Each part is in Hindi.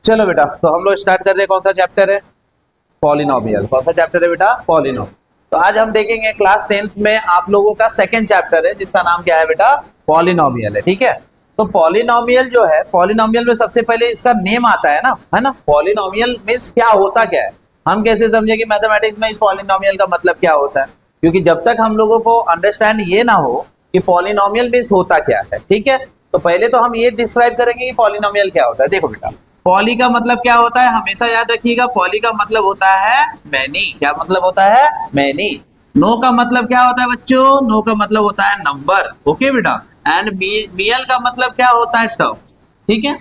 चलो बेटा, तो हम लोग स्टार्ट कर रहे हैं। कौन सा चैप्टर है? पॉलिनोमियल। कौन सा चैप्टर है बेटा? पॉलिनोमियल। तो आज हम देखेंगे क्लास 10th में आप लोगों का सेकंड चैप्टर है जिसका नाम क्या है बेटा? पॉलिनोमियल है। ठीक है, तो पॉलिनोमियल जो है, पॉलिनोमियल में सबसे पहले इसका नेम आता है ना, है ना। पॉलिनोमियल मींस क्या होता क्या है, हम कैसे समझे कि मैथमेटिक्स में इस पॉलिनोमियल का मतलब क्या होता है, क्योंकि जब तक हम लोगों को अंडरस्टैंड ये ना हो कि पॉलिनोमियल मींस होता क्या है, ठीक है, तो पहले तो हम ये डिस्क्राइब करेंगे कि पॉलिनोमियल क्या होता है। देखो बेटा, पॉली का मतलब क्या होता है, हमेशा याद रखिएगा, पॉली का मतलब होता है मैनी। क्या मतलब होता है? मैनी। नो का मतलब क्या होता है बच्चों? नो का मतलब होता है नंबर। ओके बेटा। एंड मियल का मतलब क्या होता है? टर्म। ठीक है,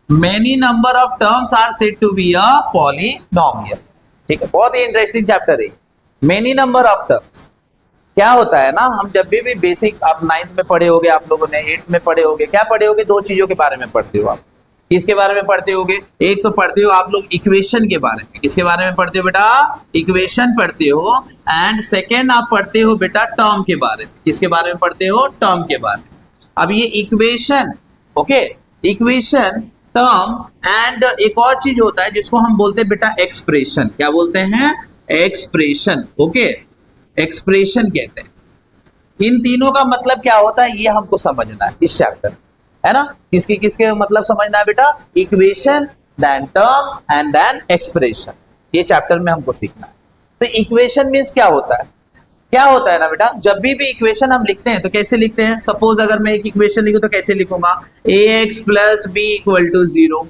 many number of terms are said to be a polynomial. ठीक है, बहुत ही इंटरेस्टिंग चैप्टर है। मेनी नंबर ऑफ टर्म्स क्या होता है ना, हम जब भी बेसिक आप 9th में पढ़े होगे, आप लोगों ने 8th में पढ़े होगे, क्या पढ़े होगे? दो चीजों के बारे में पढ़ते हो आप। किसके बारे में पढ़ते होगे? एक तो पढ़ते हो आप लोग इक्वेशन के बारे में। किसके बारे में पढ़ते हो बेटा? इक्वेशन पढ़ते हो। एंड सेकेंड आप पढ़ते हो बेटा टर्म के बारे में। किसके बारे में पढ़ते हो? टर्म के बारे में। अब ये equation, okay, equation, term and एक और चीज होता है जिसको हम बोलते हैं बेटा एक्सप्रेशन। क्या बोलते हैं? एक्सप्रेशन। ओके, एक्सप्रेशन कहते हैं। इन तीनों का मतलब क्या होता है ये हमको समझना है इस चैप्टर, है ना। किसके किसके मतलब समझना है बेटा? Equation, then term and then expression. ये चैप्टर में हमको सीखना है। तो इक्वेशन मींस क्या होता है? क्या होता है ना बेटा, जब भी इक्वेशन हम लिखते हैं तो कैसे लिखते हैं? सपोज अगर मैं एक इक्वेशन लिखूं तो कैसे लिखूंगा? ax plus B equal to 0,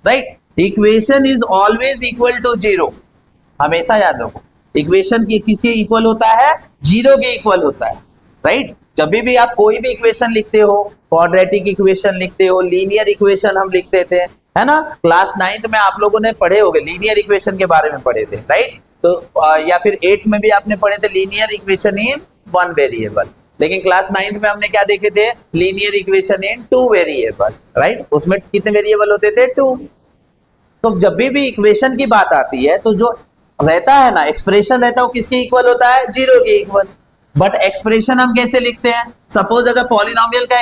right. Equation is always equal to 0। हमेशा याद रखो, इक्वेशन की किसके इक्वल होता है? 0 के इक्वल होता है, राइट। जब भी आप कोई भी इक्वेशन लिखते हो, क्वाड्रेटिक इक्वेशन लिखते हो, लीनियर इक्वेशन हम लिखते थे, है ना। क्लास 9th में आप लोगों ने पढ़े होंगे, लीनियर इक्वेशन के बारे में पढ़े थे, राइट। तो या फिर 8th में भी आपने पढ़े थे linear equation in one variable. लेकिन क्लास 9th में हमने क्या देखे थे? Linear equation in two variable, right. उसमें कितने वेरिएबल होते थे? 2। तो जब भी इक्वेशन की बात आती है तो जो रहता है ना, एक्सप्रेशन रहता है, वो किसके इक्वल होता है? 0 के इक्वल। बट एक्सप्रेशन हम कैसे लिखते हैं? सपोज अगर पॉलिनोमियल का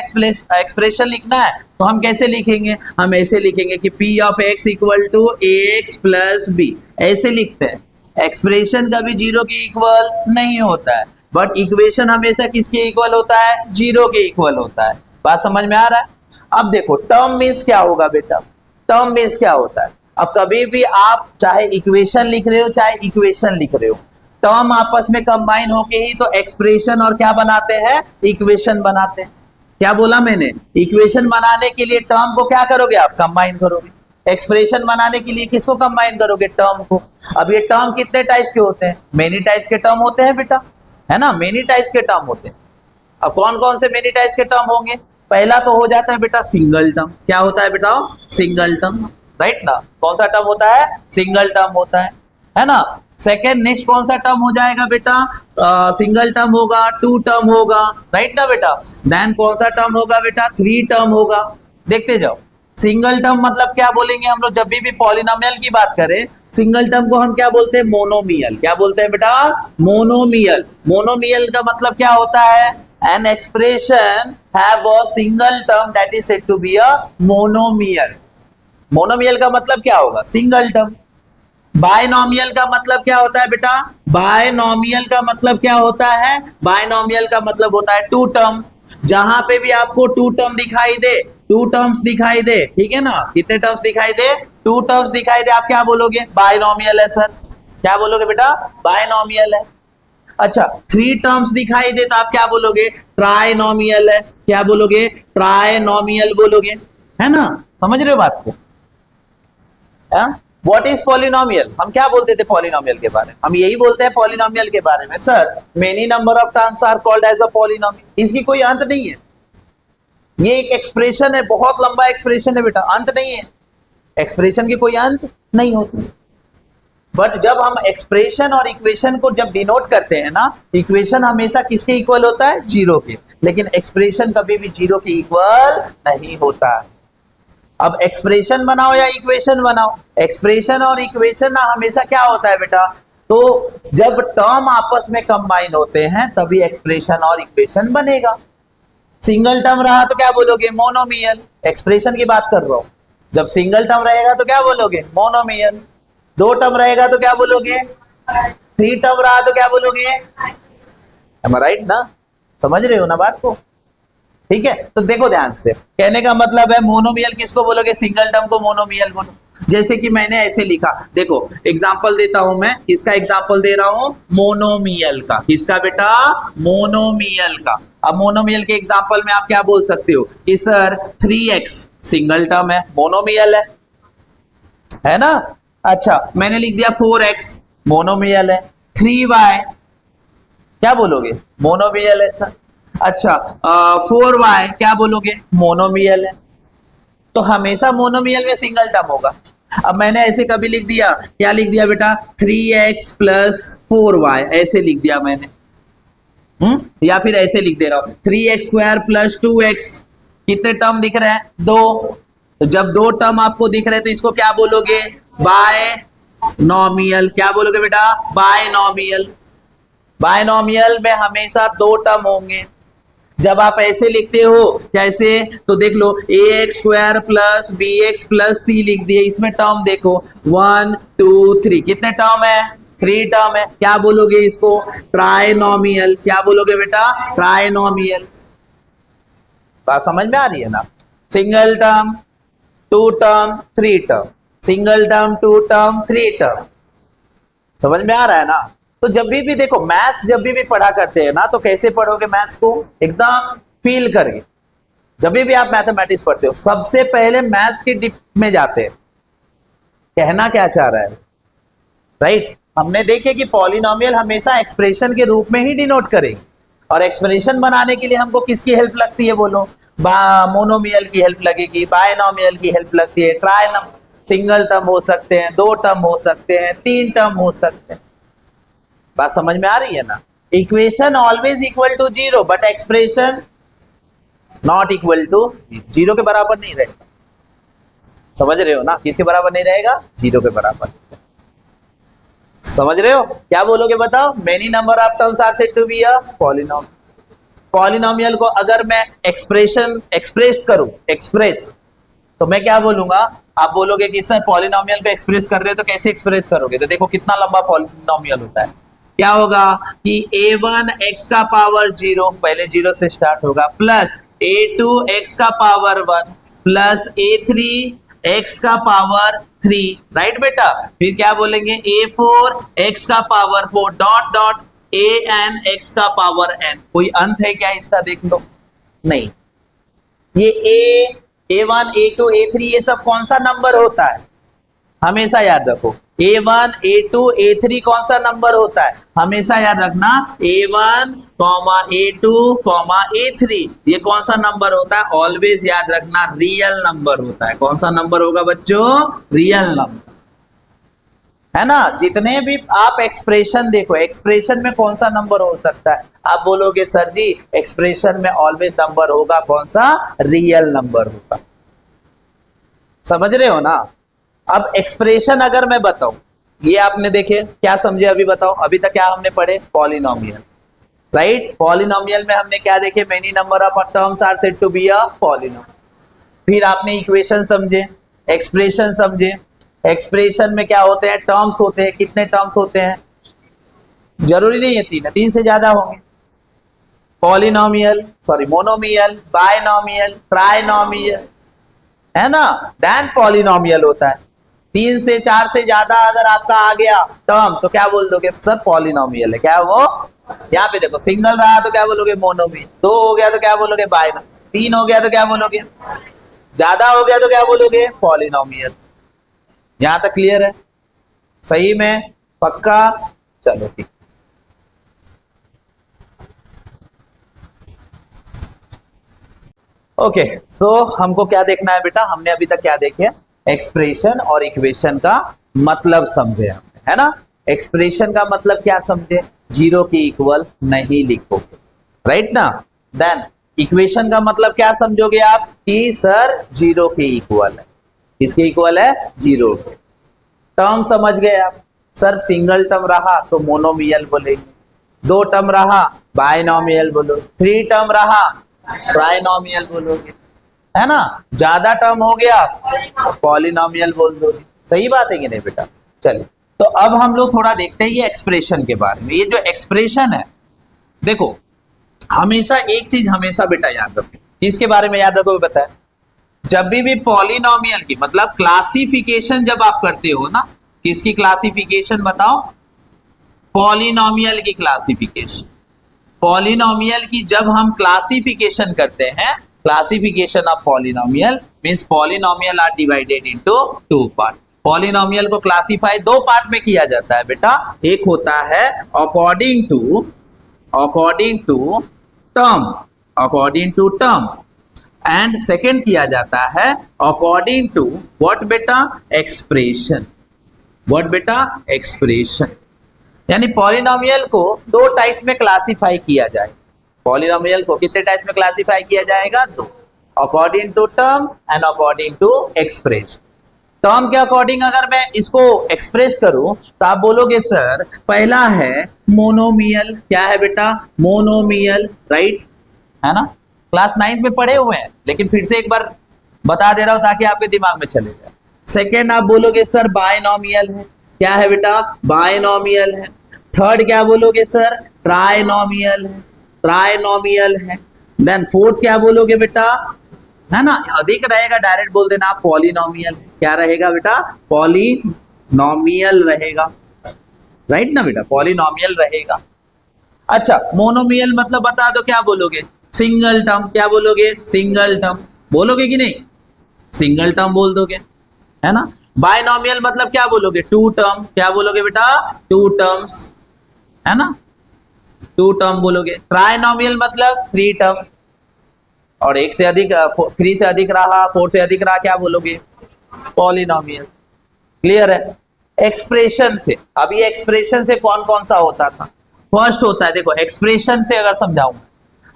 एक्सप्रेशन लिखना है तो हम कैसे लिखेंगे? हम ऐसे लिखेंगे कि p of x equal to ax plus B. ऐसे लिखते हैं। एक्सप्रेशन कभी 0 के इक्वल नहीं होता है, बट इक्वेशन हमेशा किसके इक्वल होता है? 0 के इक्वल होता है। बात समझ में आ रहा है? अब देखो, टर्म मीन्स क्या होगा बेटा? टर्म मीन्स क्या होता है? अब कभी भी आप चाहे इक्वेशन लिख रहे हो चाहे इक्वेशन लिख रहे हो, टर्म आपस में कंबाइन होके ही तो एक्सप्रेशन और क्या बनाते हैं? इक्वेशन बनाते हैं। क्या बोला मैंने? इक्वेशन बनाने के लिए टर्म को क्या करोगे आप? कंबाइन करोगे। एक्सप्रेशन बनाने के लिए किसको कंबाइन करोगे? टर्म को। अब ये टर्म कितने टाइप्स के होते हैं? मेनी टाइप्स के टर्म होते हैं बेटा, है ना। मेनी टाइप्स के टर्म होते हैं। अब कौन कौन से मेनी टाइप्स के टर्म होंगे? पहला तो हो जाता है बेटा सिंगल टर्म। क्या होता है बेटा? सिंगल टर्म, राइट ना। कौन सा टर्म होता है? सिंगल टर्म होता है ना। सेकेंड, नेक्स्ट कौन सा टर्म हो जाएगा बेटा? सिंगल टर्म होगा, 2 टर्म होगा, राइट ना बेटा। देन कौन सा टर्म होगा बेटा? 3 टर्म होगा। देखते जाओ। सिंगल टर्म मतलब क्या बोलेंगे हम लोग जब भी पॉलिनोमियल की बात करें? सिंगल टर्म को हम क्या बोलते हैं? मोनोमियल। क्या बोलते हैं बेटा? मोनोमियल। मोनोमियल का मतलब क्या होता है? An expression have a single term that is said to be a monomial. Monomial का मतलब क्या होगा? Single term. बायनोमियल का मतलब क्या होता है बेटा? बायनोमियल का मतलब क्या होता है? बायनोमियल का मतलब होता है 2 टर्म। जहां पे भी आपको 2 टर्म दिखाई दे, 2 टर्म्स दिखाई दे, ठीक है ना। कितने टर्म्स दिखाई दे? 2 टर्म्स दिखाई दे, आप क्या बोलोगे? बायनोमियल है सर। क्या बोलोगे बेटा? बायनोमियल है। अच्छा, 3 टर्म्स दिखाई दे तो आप क्या बोलोगे? ट्राइनोमियल है। क्या बोलोगे? ट्राइनोमियल बोलोगे, है ना। समझ रहे हो बात को? What is polynomial? हम क्या बोलते थे पॉलिनोमियल के बारे में? हम यही बोलते हैं पॉलिनोमियल के बारे में, sir many number of terms are called as a polynomial. इसकी कोई अंत नहीं है। ये एक एक्सप्रेशन है, बहुत लंबा एक्सप्रेशन है बेटा, अंत नहीं है। एक्सप्रेशन की कोई अंत नहीं होती। बट जब हम एक्सप्रेशन और इक्वेशन को जब डिनोट करते हैं ना, इक्वेशन हमेशा किसके इक्वल होता है? 0 के। लेकिन एक्सप्रेशन कभी भी 0 के इक्वल नहीं होता है। अब एक्सप्रेशन बनाओ या इक्वेशन बनाओ, एक्सप्रेशन और इक्वेशन ना हमेशा क्या होता है बेटा? तो जब टर्म आपस में कंबाइन होते हैं तभी एक्सप्रेशन और इक्वेशन बनेगा। सिंगल टर्म रहा तो क्या बोलोगे? मोनोमियल। एक्सप्रेशन की बात कर रहा हूं, जब सिंगल टर्म रहेगा तो क्या बोलोगे? मोनोमियल। दो टर्म रहेगा तो क्या बोलोगे? थ्री टर्म रहा तो क्या बोलोगे? एम आई राइट ना? समझ रहे हो ना बात को? ठीक है, तो देखो ध्यान से, कहने का मतलब है मोनोमियल किसको बोलोगे? सिंगल टर्म को मोनोमियल बोलो। जैसे कि मैंने ऐसे लिखा, देखो एग्जांपल देता हूं मैं, किसका एग्जांपल दे रहा हूं? मोनोमियल का। किसका बेटा? मोनोमियल का। अब मोनोमियल के एग्जांपल में आप क्या बोल सकते हो कि सर 3x सिंगल टर्म है, मोनोमियल है ना? अच्छा, मैंने लिख दिया 4x, मोनोमियल है। 3y क्या बोलोगे? मोनोमियल है सर। अच्छा, 4y क्या बोलोगे? मोनोमियल है। तो हमेशा मोनोमियल में सिंगल टर्म होगा। अब मैंने ऐसे कभी लिख दिया, क्या लिख दिया बेटा? 3x प्लस 4y, ऐसे लिख दिया मैंने। या फिर ऐसे लिख दे रहा हूं 3x स्क्वायर प्लस 2x। कितने टर्म दिख रहे हैं? दो। तो जब दो टर्म आपको दिख रहे हैं तो इसको क्या बोलोगे? बाय नॉमियल। क्या बोलोगे बेटा? बाय नॉमियल। बायनॉमियल में हमेशा दो टर्म होंगे। जब आप ऐसे लिखते हो, कैसे? तो देख लो, A X square plus B X plus C लिख दिए। इसमें टर्म देखो 1 2 3, कितने टर्म है? 3 टर्म है। क्या बोलोगे इसको? ट्राइनॉमियल। क्या बोलोगे बेटा? ट्राइनॉमियल। बात समझ में आ रही है ना? Single term, two term, three term, single term, two term, three term. समझ में आ रहा है ना? तो जब भी देखो, मैथ्स जब भी पढ़ा करते हैं ना, तो कैसे पढ़ोगे मैथ्स को? एकदम फील करके। जब भी आप मैथमेटिक्स पढ़ते हो, सबसे पहले मैथ्स की डिप में जाते हैं। कहना क्या चाह रहा है? राइट? हमने देखे कि पॉलिनोमियल हमेशा एक्सप्रेशन के रूप में ही डिनोट करेंगे, और एक्सप्रेशन बनाने के लिए हमको किसकी हेल्प लगती है बोलो? मोनोमियल की हेल्प लगेगी, बायनोमियल की हेल्प लगती है, ट्राइनम, सिंगल टर्म हो सकते हैं, दो टर्म हो सकते हैं, तीन टर्म हो सकते हैं। बात समझ में आ रही है ना? Equation always equal to zero, but expression not equal to zero के बराबर नहीं रहेगा। समझ रहे हो ना? किसके बराबर नहीं रहेगा? जीरो के बराबर। समझ रहे हो? क्या बोलोगे बताओ? Many number of terms are said to be a polynomial. Polynomial को अगर मैं एक्सप्रेस करूं, एक्सप्रेस, तो मैं क्या बोलूंगा? आप बोलोगे कि सर पॉलिनोमियल को एक्सप्रेस कर रहे हो, तो कैसे एक्सप्रेस करोगे? तो देखो कितना लंबा पॉलिनोमियल होता है। क्या होगा कि a1 x का पावर 0, पहले 0 से स्टार्ट होगा, प्लस a2 x का पावर 1 प्लस a3 x का पावर 3, राइट बेटा? फिर क्या बोलेंगे? a4 x का power 4 dot dot an x का पावर n। कोई अंत है क्या इसका? देख लो, नहीं। ये a1 a2 a3 ये सब कौन सा नंबर होता है? हमेशा याद रखो, a1 a2 a3 कौन सा नंबर होता है? हमेशा याद रखना, a1 a2 a3 ये कौन सा नंबर होता है? ऑलवेज याद रखना, रियल नंबर होता है। कौन सा नंबर होगा बच्चों? रियल नंबर, है ना? जितने भी आप एक्सप्रेशन देखो, एक्सप्रेशन में कौन सा नंबर हो सकता है? आप बोलोगे सर जी एक्सप्रेशन में ऑलवेज नंबर होगा कौन सा? रियल नंबर होगा। समझ रहे हो ना? अब एक्सप्रेशन अगर मैं बताऊं, ये आपने देखे, क्या समझे अभी बताओ? अभी तक क्या हमने पढ़े? Polynomial, right? पॉलिनोमियल में हमने क्या देखे? Many number of terms are said to be a polynomial. फिर आपने इक्वेशन समझे, एक्सप्रेशन समझे। एक्सप्रेशन में क्या होते हैं? टर्म्स होते हैं। कितने टर्म्स होते हैं? जरूरी नहीं है तीन है, तीन से ज्यादा होंगे। Polynomial, sorry monomial, binomial, trinomial, है ना? देन पॉलिनोमियल होता है। तीन से चार से ज्यादा अगर आपका आ गया टर्म, तो क्या बोल दोगे? सर पॉलिनोमियल है। क्या वो? यहाँ पे देखो, सिंगल रहा तो क्या बोलोगे? मोनोमियल। दो हो गया तो क्या बोलोगे? बायनोमियल। तीन हो गया तो क्या बोलोगे? ज्यादा हो गया तो क्या बोलोगे? पॉलिनोमियल। यहां तक क्लियर है? सही में? पक्का? चलो ठीक। ओके, सो हमको क्या देखना है बेटा? हमने अभी तक क्या देखे? एक्सप्रेशन और इक्वेशन का मतलब समझे हमने, है ना? एक्सप्रेशन का मतलब क्या समझे? जीरो के इक्वल नहीं लिखोगे, राइट ना? देन इक्वेशन का मतलब क्या समझोगे आप? कि सर जीरो के इक्वल है। किसके इक्वल है? जीरो के। टर्म समझ गए आप? सर सिंगल टर्म रहा तो मोनोमियल बोलेंगे, दो टर्म रहा बायनोमियल बोलो, थ्री टर्म रहा ट्राइनोमियल बोलोगे, है ना, ज्यादा टर्म हो गया पॉलिनोमियल बोल दो। सही बात है कि नहीं बेटा? चलिए, तो अब हम लोग थोड़ा देखते हैं ये एक्सप्रेशन के बारे में। ये जो एक्सप्रेशन है, देखो हमेशा एक चीज हमेशा बेटा याद रखो, किसके बारे में याद रखो बताए, जब भी पॉलिनोमियल की मतलब क्लासिफिकेशन जब आप करते हो ना, किसकी क्लासिफिकेशन बताओ? पॉलिनोमियल की क्लासिफिकेशन। पॉलिनोमियल की जब हम क्लासिफिकेशन करते हैं, classification of polynomial means polynomial are divided into two part. Polynomial को क्लासिफाई दो पार्ट में किया जाता है बेटा। एक होता है according to term and second किया जाता है अकॉर्डिंग टू व्हाट बेटा? एक्सप्रेशन। व्हाट बेटा? एक्सप्रेशन। यानी पॉलिनोमियल को दो टाइप्स में क्लासिफाई किया जाए। पॉलिनोमियल को कितने टाइप्स में क्लासिफाई किया जाएगा? दो, according to term and according to expression. Term के अकॉर्डिंग अगर मैं इसको एक्सप्रेस करूं तो आप बोलोगे सर पहला है मोनोमियल। क्या है बेटा? मोनोमियल, राइट, है ना, क्लास 9 में पढ़े हुए हैं, लेकिन फिर से एक बार बता दे रहा हूं ताकि आपके दिमाग में चले जाए। सेकेंड आप बोलोगे सर बायनोमियल है। क्या है बेटा? बायनोमियल है। थर्ड क्या बोलोगे सर? ट्राइनोमियल है, ट्राइनोमियल है। देन फोर्थ क्या बोलोगे बेटा? है ना, अधिक रहेगा डायरेक्ट बोल देना आप पॉलिनोमियल। क्या रहेगा बेटा? पॉलिनोमियल रहेगा, राइट ना बेटा, पॉलिनोमियल रहेगा। अच्छा, मोनोमियल मतलब बता दो, क्या बोलोगे? Single term. क्या बोलोगे? Single term. बोलोगे कि नहीं? सिंगल टर्म बोल दोगे, है ना। बायनोमियल मतलब क्या बोलोगे? Two term. क्या बोलोगे बेटा? टू टर्म्स, है ना, टू टर्म बोलोगे। ट्राइनोमियल मतलब थ्री टर्म, और एक से अधिक, थ्री से अधिक रहा, फोर से अधिक रहा, क्या बोलोगे? पॉलिनोमियल। क्लियर है? एक्सप्रेशन से, अभी एक्सप्रेशन से कौन कौन सा होता था? फर्स्ट होता है, देखो एक्सप्रेशन से अगर समझाऊं,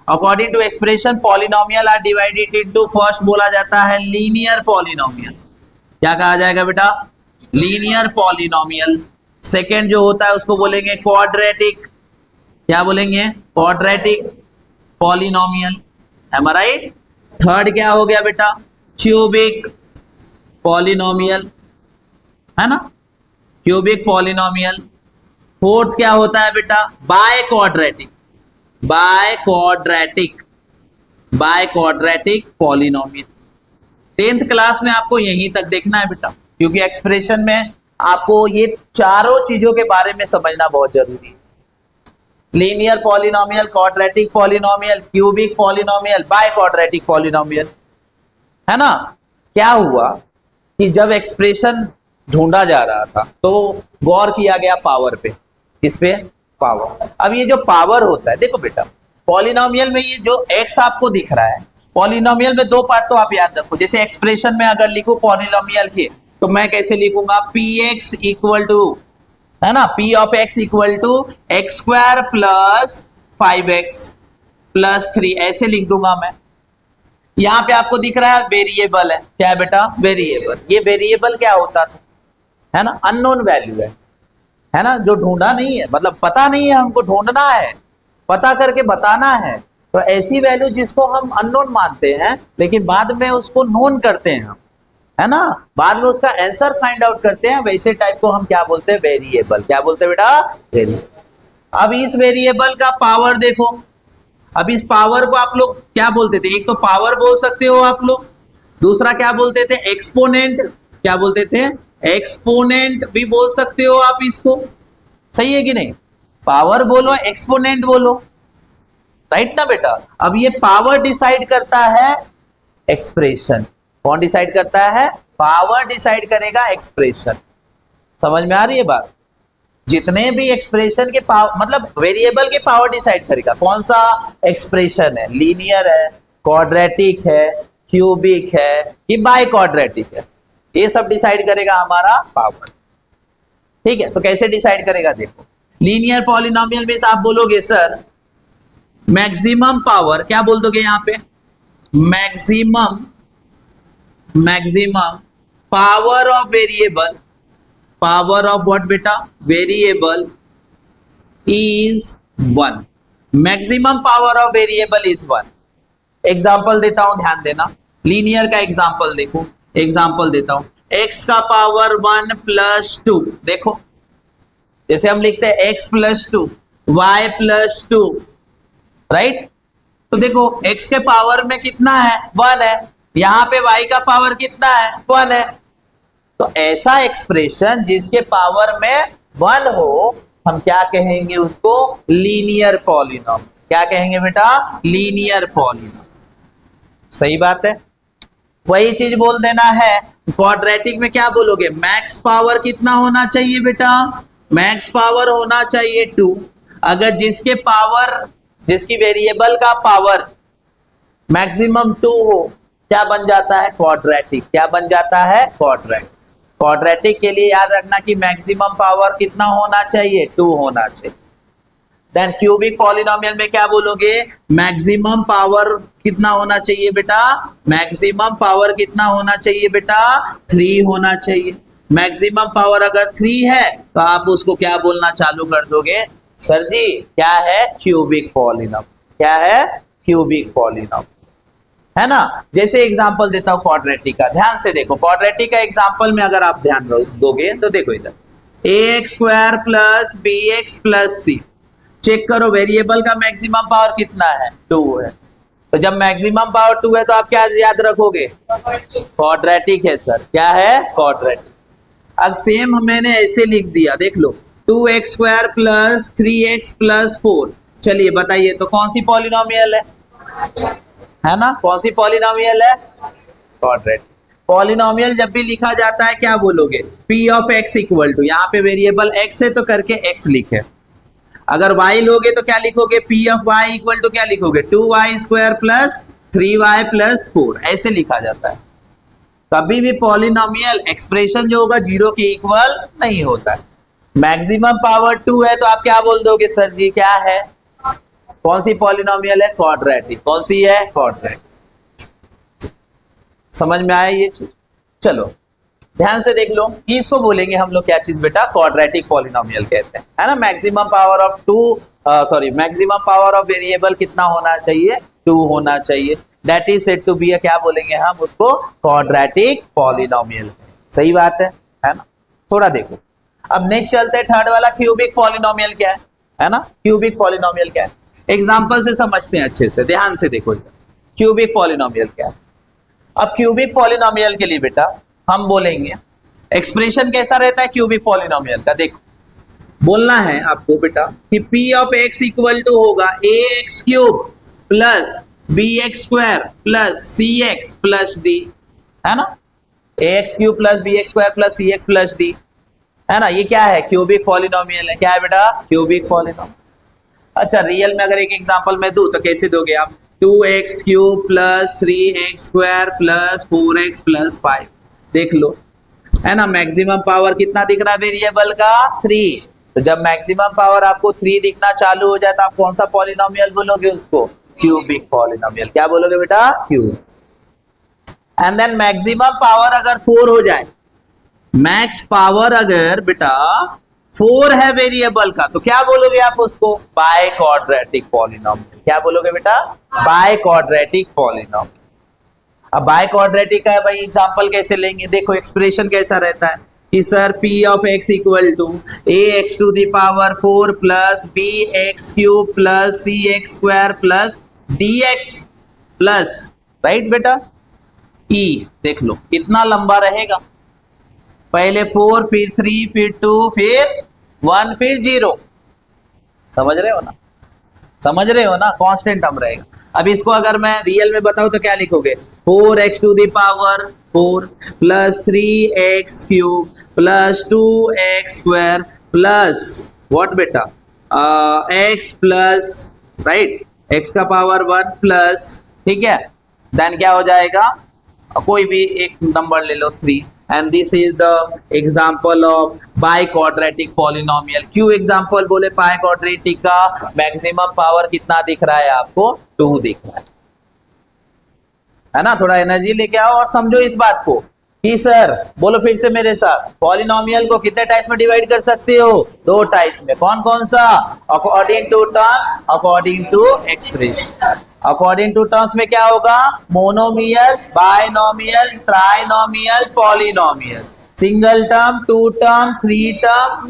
according to expression polynomial are divided into, first बोला जाता है लीनियर पॉलिनोमियल। क्या कहा जाएगा बेटा? Linear polynomial. सेकेंड जो होता है उसको बोलेंगे क्वाड्रेटिक। क्या बोलेंगे? Quadratic polynomial. एम आई राइट? थर्ड क्या हो गया बेटा? क्यूबिक पॉलिनोमियल, है ना, क्यूबिक पॉलिनोमियल। फोर्थ क्या होता है बेटा? By quadratic, by quadratic, by quadratic polynomial. 10th class में आपको यहीं तक देखना है बेटा, क्योंकि एक्सप्रेशन में आपको ये चारों चीजों के बारे में समझना बहुत जरूरी है। Linear polynomial, quadratic polynomial, cubic polynomial, by quadratic polynomial, है ना। क्या हुआ कि जब एक्सप्रेशन ढूंढा जा रहा था तो गौर किया गया पावर पे। किस पे? पावर। अब ये जो पावर होता है, देखो बेटा पॉलिनोमियल में ये जो एक्स आपको दिख रहा है, पॉलिनोमियल में दो पार्ट तो आप याद रखो। जैसे एक्सप्रेशन में अगर लिखूं पॉलिनोमियल के, तो मैं कैसे लिखूंगा? पी एक्स इक्वल टू, है ना, p of x equal to x square plus 5x plus 3, ऐसे लिख दूंगा मैं। यहां पे आपको दिख रहा है वेरिएबल है। क्या है बेटा? वेरिएबल। ये वेरिएबल क्या होता था? है ना, अननोन वैल्यू है ना, जो ढूंढा नहीं है, मतलब पता नहीं है, हमको ढूंढना है, पता करके बताना है। तो ऐसी वैल्यू जिसको हम अननोन मानते हैं लेकिन बाद में उसको नोन करते हैं हम, है ना, बाद में उसका आंसर फाइंड आउट करते हैं, वैसे टाइप को हम क्या बोलते हैं? वेरिएबल। क्या बोलते हैं बेटा? वेरिएबल। अब इस वेरिएबल का पावर देखो। अब इस पावर को आप लोग क्या बोलते थे? एक तो पावर बोल सकते हो आप लोग, दूसरा क्या बोलते थे? एक्सपोनेंट। क्या बोलते थे? एक्सपोनेंट भी बोल सकते हो आप इसको। सही है कि नहीं? पावर बोलो, एक्सपोनेंट बोलो, राइट ना बेटा। अब ये पावर डिसाइड करता है एक्सप्रेशन। कौन डिसाइड करता है? पावर डिसाइड करेगा एक्सप्रेशन। समझ में आ रही है बात? जितने भी एक्सप्रेशन के पावर, मतलब वेरिएबल के पावर डिसाइड करेगा। कौन सा एक्सप्रेशन है? लीनियर है, क्वाड्रेटिक है, क्यूबिक है कि बाय क्वाड्रेटिक है, ये सब डिसाइड करेगा हमारा पावर। ठीक है, तो कैसे डिसाइड करेगा? देखो लीनियर पॉलिनोमियल में आप बोलोगे सर मैक्सिमम पावर, क्या बोल दोगे यहां पे? Maximum, maximum power of variable, power of what बेटा? Variable is 1। Maximum power of variable is 1। Example देता हूं, ध्यान देना। लीनियर का एग्जांपल देखो, एग्जांपल देता हूं, x का पावर 1 प्लस 2, देखो जैसे हम लिखते हैं x plus 2, y plus 2, right. तो देखो x के पावर में कितना है, 1 है, यहां पे y का पावर कितना है, 1 है। तो ऐसा एक्सप्रेशन जिसके पावर में 1 हो, हम क्या कहेंगे उसको, लीनियर पॉलिनॉमियल। क्या कहेंगे बेटा, लीनियर पॉलिनॉमियल। सही बात है। वही चीज बोल देना है क्वाड्रेटिक में, क्या बोलोगे, मैक्स पावर कितना होना चाहिए बेटा, मैक्स पावर होना चाहिए 2। अगर जिसके पावर, जिसकी वेरिएबल का पावर मैक्सिमम 2 हो, क्या बन जाता है, क्वाड्रेटिक। क्या बन जाता है, क्वाड्रेटिक। क्वाड्रेटिक के लिए याद रखना कि मैक्सिमम पावर कितना होना चाहिए, 2 होना चाहिए। देन क्यूबिक पॉलिनोमियल में क्या बोलोगे, मैक्सिमम पावर कितना होना चाहिए बेटा, मैक्सिमम पावर कितना होना चाहिए बेटा, 3 होना चाहिए। मैक्सिमम पावर अगर 3 है तो आप उसको क्या बोलना चालू कर दोगे, सर जी क्या है, क्यूबिक पॉलिनोमियल। क्या है, क्यूबिक पॉलिनोमियल, है ना। जैसे एग्जांपल देता हूं क्वाड्रेटिक का, ध्यान से देखो। क्वाड्रेटिक का एग्जांपल में अगर आप ध्यान दोगे तो देखो इधर, ax square plus bx plus c, check करो वेरिएबल का मैक्सिमम पावर कितना है, 2 है। तो जब मैक्सिमम पावर 2 है तो आप क्या याद रखोगे, क्वाड्रेटिक है सर। क्या है, क्वाड्रेटिक। अब सेम मैंने ऐसे लिख दिया, देख लो, 2x square plus 3x plus 4। चलिए बताइए तो कौन सी पॉलिनोमियल है ना, कौन सी पॉलिनोमियल है, क्वाड्रेटिक। पॉलिनोमियल जब भी लिखा जाता है क्या बोलोगे, p of x equal to, यहाँ पे वेरिएबल x है तो करके x लिखे। अगर y लोगे तो क्या लिखोगे, p of y equal to क्या लिखोगे, 2y square plus 3y plus 4, ऐसे लिखा जाता है। कभी भी पॉलिनोमियल एक्सप्रेशन जो होगा 0 के इक्वल नहीं होता है। मैक्सिमम पावर 2 है तो आप क्या बोल दोगे, सर जी क्या है, कौन सी पॉलिनोमियल है, क्वाड्रेटिक। कौन सी है, क्वाड्रेटिक। समझ में आया ये चीज। चलो ध्यान से देख लो, इसको बोलेंगे हम लोग क्या चीज बेटा, क्वाड्रेटिक पॉलिनोमियल कहते हैं, है ना। Maximum power of 2, maximum power of variable कितना होना चाहिए, 2 होना चाहिए। That is said to be, क्या बोलेंगे हम उसको, क्वाड्रेटिक पॉलिनोमियल। सही बात है ना। थोड़ा देखो, अब नेक्स्ट चलते हैं थर्ड वाला, क्यूबिक पॉलिनोमियल क्या है ना। क्यूबिक पॉलिनोमियल क्या है, एग्जांपल से समझते हैं अच्छे से, ध्यान से देखो क्यूबिक पॉलिनोमियल क्या है। अब क्यूबिक पॉलिनोमियल के लिए बेटा हम बोलेंगे एक्सप्रेशन कैसा रहता है क्यूबिक पॉलिनोमियल का, देखो बोलना है आपको बेटा कि p of x equal to होगा ax cube plus bx square plus cx plus d, है ना। ax cube plus bx square plus cx plus d, है ना। ये क्या है, क्यूबिक पॉलिनोमियल है। क्या है बेटा, क्यूबिक पॉलिनोमियल। अच्छा रियल में अगर एक एग्जांपल में दूं तो कैसे दोगे आप, 2x cube plus 3x square plus 4x plus 5, देख लो, है ना। मैक्सिमम पावर कितना दिख रहा है वेरिएबल का, 3। तो जब मैक्सिमम पावर आपको 3 दिखना चालू हो जाए तो आप कौन सा पॉलिनोमियल बोलोगे उसको, क्यूबिक पॉलिनोमियल। क्या बोलोगे बेटा, cube. And then maximum power अगर 4 हो जाए, मैक्स पावर अगर बेटा 4 है वेरिएबल का, तो क्या बोलोगे आप उसको, बाय क्वाड्रेटिक पॉलिनोमियल। क्या बोलोगे बेटा, बाय क्वाड्रेटिक पॉलिनोमियल। अब बाय क्वाड्रेटिक का भाई एग्जांपल कैसे लेंगे, देखो एक्सप्रेशन कैसा रहता है कि sir p of x equal to ax to the power 4 plus bx cube plus cx square plus dx plus, right बेटा, e देख लो कितना लंबा रहेगा, पहले 4 फिर 3 फिर 2 फिर 1 फिर 0, समझ रहे हो ना, समझ रहे हो ना, कांस्टेंट टर्म रहेगा। अब इसको अगर मैं रियल में बताऊं तो क्या लिखोगे, 4x to the power 4 plus 3x cube plus 2x square plus what बेटा, x प्लस, राइट, x का पावर 1 प्लस, ठीक है। देन क्या हो जाएगा, कोई भी एक नंबर ले लो 3, and this is the example of by quadratic polynomial. क्यों एग्जांपल बोले बाय क्वाड्रेटिक का, मैक्सिमम पावर कितना दिख रहा है आपको, 2 दिख रहा है ना। थोड़ा एनर्जी लेके आओ और समझो इस बात को कि सर, बोलो फिर से मेरे साथ, पॉलिनोमियल को कितने टाइप्स में डिवाइड कर सकते हो, 2 टाइप्स में। कौन कौन सा, according to term, according to expression. According to terms में क्या होगा, monomial, binomial, trinomial, polynomial, single term, two term, three term,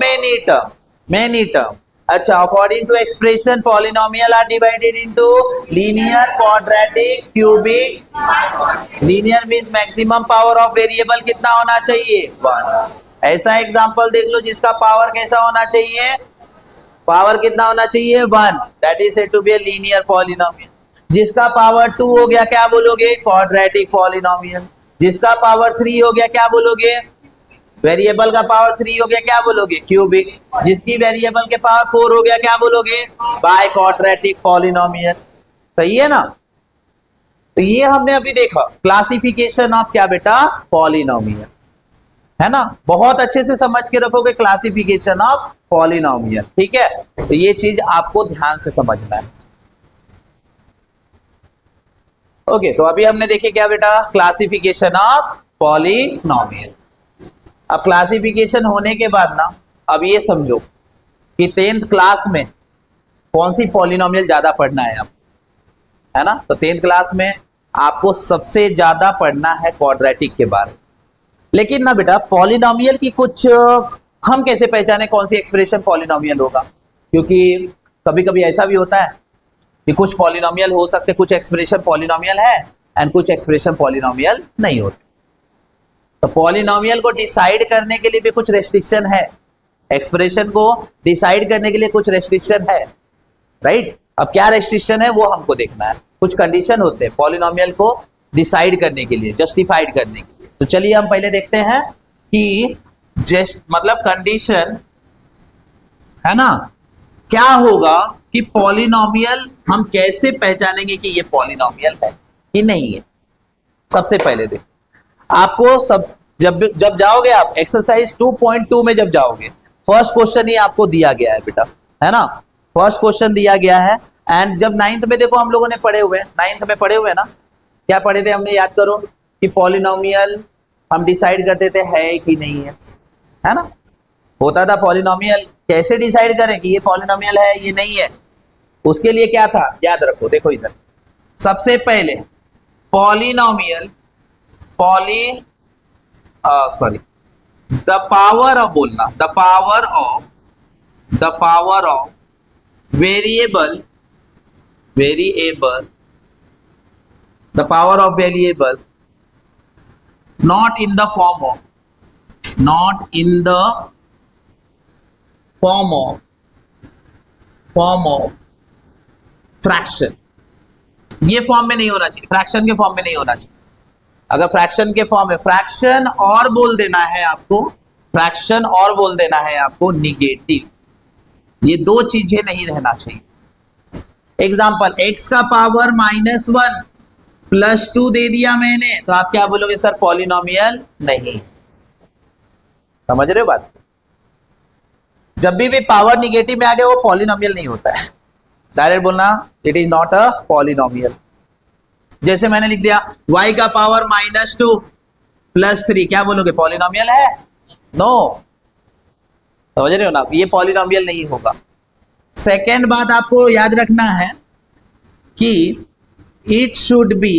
many term. अच्छा, according to expression polynomial are divided into linear, quadratic, cubic. Linear means maximum power of variable कितना होना चाहिए, 1। ऐसा एग्जांपल देख लो जिसका पावर कैसा होना चाहिए, पावर कितना होना चाहिए, 1, that is said to be a linear polynomial. जिसका पावर 2 हो गया क्या बोलोगे, क्वाड्रेटिक पॉलिनोमियल। जिसका पावर 3 हो गया क्या बोलोगे, वेरिएबल का पावर 3 हो गया क्या बोलोगे, क्यूबिक। जिसकी वेरिएबल के पावर 4 हो गया क्या बोलोगे, बाय क्वाड्रेटिक पॉलिनोमियल। सही है ना। तो ये हमने अभी देखा क्लासिफिकेशन ऑफ क्या बेटा, पॉलिनोमियल, है ना। बहुत अच्छे से समझ के रखोगे क्लासिफिकेशन ऑफ पॉलिनोमियल, ठीक है। तो ये चीज आपको ध्यान से समझना है। ओके, तो अभी हमने देखे क्या बेटा, क्लासिफिकेशन ऑफ पॉलिनोमियल। अब क्लासिफिकेशन होने के बाद ना, अब ये समझो कि 10th क्लास में कौन सी पॉलिनोमियल ज्यादा पढ़ना है आप, है ना। तो 10th क्लास में आपको सबसे ज्यादा पढ़ना है क्वाड्रेटिक के बारे में। लेकिन ना बेटा, पॉलिनोमियल की कुछ हम कैसे पहचाने कौन सी एक्सप्रेशन पॉलिनोमियल होगा, क्योंकि कभी कभी ऐसा भी होता है कि कुछ पॉलिनोमियल हो सकते, कुछ एक्सप्रेशन पॉलिनोमियल है एंड कुछ एक्सप्रेशन पॉलिनोमियल नहीं होते। तो पॉलिनोमियल को डिसाइड करने के लिए भी कुछ रेस्ट्रिक्शन है, एक्सप्रेशन को डिसाइड करने के लिए कुछ रेस्ट्रिक्शन है, राइट। अब क्या रेस्ट्रिक्शन है वो हमको देखना है। कुछ कंडीशन होते हैं पॉलिनोमियल को डिसाइड करने के लिए, जस्टिफाइड करने के लिए। तो चलिए हम पहले देखते हैं कि मतलब कंडीशन है ना, क्या होगा कि पॉलिनोमियल हम कैसे पहचानेंगे कि ये पॉलिनोमियल है कि नहीं है। सबसे पहले देख, आपको सब जब जाओगे आप एक्सरसाइज 2.2 में जब जाओगे, फर्स्ट क्वेश्चन ही आपको दिया गया है बेटा, है ना। फर्स्ट क्वेश्चन दिया गया है। एंड जब 9th में देखो हम लोगों ने पढ़े हुए, 9th में पढ़े हुए ना, क्या पढ़े थे हमने, याद करो कि पॉलिनोमियल हम डिसाइड करते थे है कि नहीं है ना। होता था पॉलिनोमियल, कैसे डिसाइड करें कि ये पॉलिनोमियल है ये नहीं है। उसके लिए क्या था, याद रखो, देखो इधर सबसे पहले पॉलिनोमियल द पावर ऑफ, बोलना the power of variable the power of variable not in the form of fraction. ये फॉर्म में नहीं होना चाहिए, फ्रैक्शन के फॉर्म में नहीं होना चाहिए। अगर फ्रैक्शन के फॉर्म में, फ्रैक्शन और बोल देना है आपको, फ्रैक्शन और बोल देना है आपको निगेटिव, ये दो चीजें नहीं रहना चाहिए। एग्जांपल, x का पावर -1 +2 दे दिया मैंने, तो आप क्या बोलोगे, सर पॉलिनोमियल नहीं। समझ रहे हो बात। जब भी पावर निगेटिव में आ गया वो पॉलिनोमियल नहीं होता है, डायरेक्ट बोलना it is not a polynomial. जैसे मैंने लिख दिया y का पावर -2 +3, क्या बोलोगे, पॉलिनोमियल है, नो। समझ रहे हो ना, ये पॉलिनोमियल नहीं होगा। सेकेंड बात आपको याद रखना है कि it should be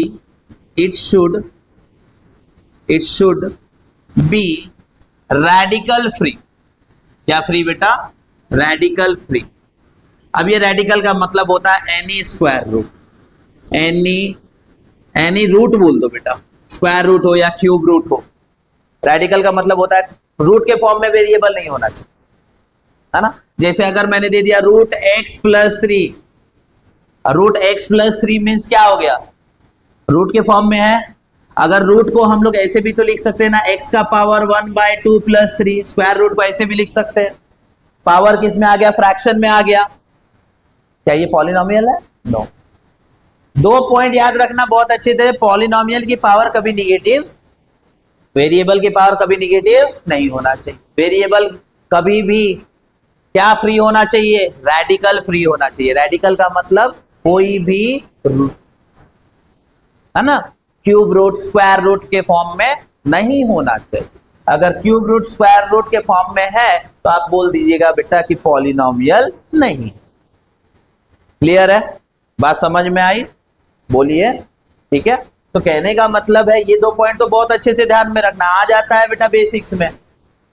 radical free। क्या फ्री बेटा, रेडिकल फ्री। अब ये रेडिकल का मतलब होता है any square root, any root बोल दो बेटा, स्क्वायर रूट हो या क्यूब रूट हो। रेडिकल का मतलब होता है रूट के फॉर्म में वेरिएबल नहीं होना चाहिए, है ना। जैसे अगर मैंने दे दिया √x+3, √x+3 मीन्स क्या हो गया, रूट के फॉर्म में है। अगर रूट को हम लोग ऐसे भी तो लिख सकते हैं ना, x का पावर 1/2 +3, स्क्वायर रूट को ऐसे भी लिख सकते हैं। पावर किस में आ गया, फ्रैक्शन में आ गया। क्या ये पॉलिनोमियल है, नो। दो पॉइंट याद रखना बहुत अच्छे से, पॉलिनोमियल की पावर कभी निगेटिव, वेरिएबल की पावर कभी निगेटिव नहीं होना चाहिए। वेरिएबल कभी भी क्या फ्री होना चाहिए, रेडिकल फ्री होना चाहिए। रेडिकल का मतलब कोई भी, है ना, क्यूब रूट, स्क्वायर रूट के फॉर्म में नहीं होना चाहिए। अगर क्यूब रूट, स्क्वायर रूट के फॉर्म में है तो आप बोल दीजिएगा बेटा कि पॉलिनोमियल नहीं। क्लियर है, बात समझ में आई। बोलिए, ठीक है। तो कहने का मतलब है ये 2 पॉइंट तो बहुत अच्छे से ध्यान में रखना, आ जाता है बेटा बेसिक्स में।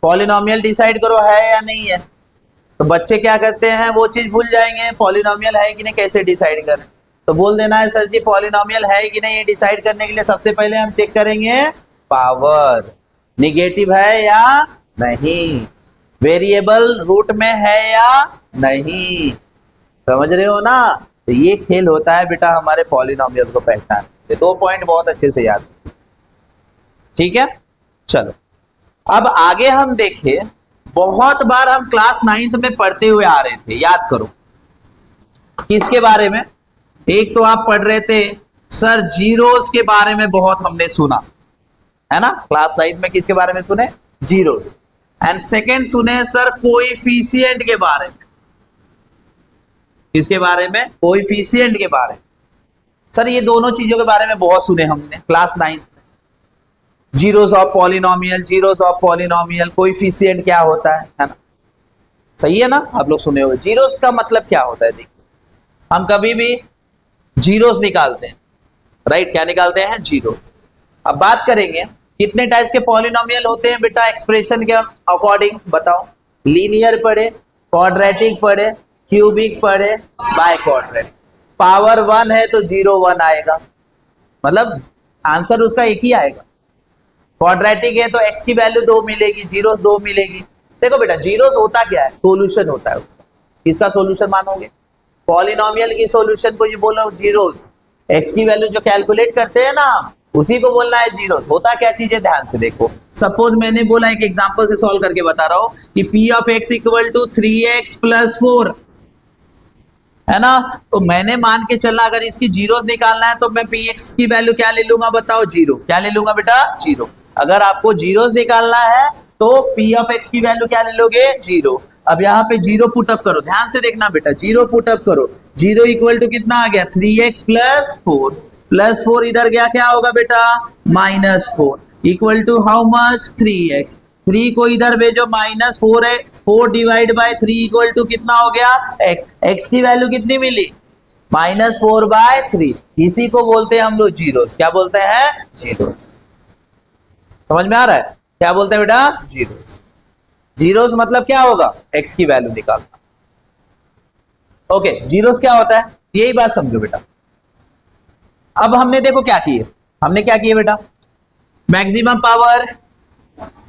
पॉलिनोमियल डिसाइड करो है या नहीं है, तो बच्चे क्या करते हैं वो चीज भूल जाएंगे, पॉलिनोमियल है कि नहीं कैसे डिसाइड करें। तो बोल देना है सर जी पॉलिनोमियल है कि नहीं, ये डिसाइड करने के लिए सबसे पहले हम चेक करेंगे पावर, निगेटिव है या नहीं, वेरिएबल रूट में है या नहीं, समझ रहे हो ना। तो ये खेल होता है बेटा हमारे पॉलिनोमियल को पहचान। ये 2 पॉइंट बहुत अच्छे से याद, ठीक है। चलो अब आगे हम देखें, बहुत बार हम क्लास 9th में पढ़ते हुए आ रहे थे, याद करो किसके बारे में। एक तो आप पढ़ रहे थे सर जीरोस के बारे में, बहुत हमने सुना है ना, क्लास 9th में किसके बारे में सुने, जीरोस। एंड सेकेंड सुने सर कोएफिशिएंट के बारे में, किसके बारे में, कोएफिशिएंट के बारे में। सर ये दोनों चीजों के बारे में बहुत सुने हमने क्लास 9th में, zeros of polynomial, zeros of polynomial, coefficient क्या होता है ना, सही है ना, आप लोग सुने हुए। जीरोस का मतलब क्या होता है, देखिए हम कभी भी जीरोस निकालते हैं, राइट, क्या निकालते हैं, जीरोस। अब बात करेंगे कितने टाइप्स के पॉलिनोमियल होते हैं बेटा एक्सप्रेशन के अकॉर्डिंग, बताओ। लीनियर पढ़े, क्वाड्रेटिक पढ़े, क्यूबिक पढ़े, बाय क्वाड्रेटिक। पावर 1 है तो 0 1 आएगा, मतलब आंसर उसका एक ही आएगा। क्वाड्रेटिक है तो x की वैल्यू 2 मिलेगी, जीरोस 2 मिलेगी। देखो बेटा जीरोस होता क्या है, सोल्यूशन होता है उसका। किसका सोल्यूशन मानोगे, पॉलिनोमियल की सोल्यूशन को ये बोलो जीरोस। x की वैल्यू जो कैलकुलेट करते हैं ना हम, उसी को बोलना है जीरोस। होता क्या चीज है, ध्यान से देखो। सपोज मैंने बोला, एक एग्जांपल से सॉल्व करके बता रहा हूं कि p of x equal to 3x plus 4 है ना, तो मैंने मान के चला अगर इसकी जीरोस निकालना है तो मैं px की वैल्यू क्या ले लूंगा, बताओ, जीरो। क्या ले लूंगा बेटा, जीरो। अगर आपको जीरोस निकालना है तो p ऑफ x की वैल्यू क्या ले लोगे, जीरो। अब यहाँ पे जीरो पुटअप करो, ध्यान से देखना बेटा, जीरो पुटअप करो। जीरो इक्वल टू कितना आ गया, 3x प्लस 4, प्लस 4 इधर गया, क्या होगा बेटा, -4 equal to how much, 3x। 3 को इधर भेजो, -4x, 4 divide by 3 equal to कितना हो गया, x। x की वैल्यू कितनी मिली, -4/3। इसी को बोलते हैं हम लोग जीरोस। क्या बोलते हैं, जीरोस। समझ में आ रहा है, क्या बोलते हैं बेटा, जीरोस। जीरोस मतलब क्या होगा, x की वैल्यू निकालना। ओके, जीरोस क्या होता है, यही बात समझो बेटा। अब हमने देखो क्या किए, हमने क्या किए बेटा, मैक्सिमम पावर,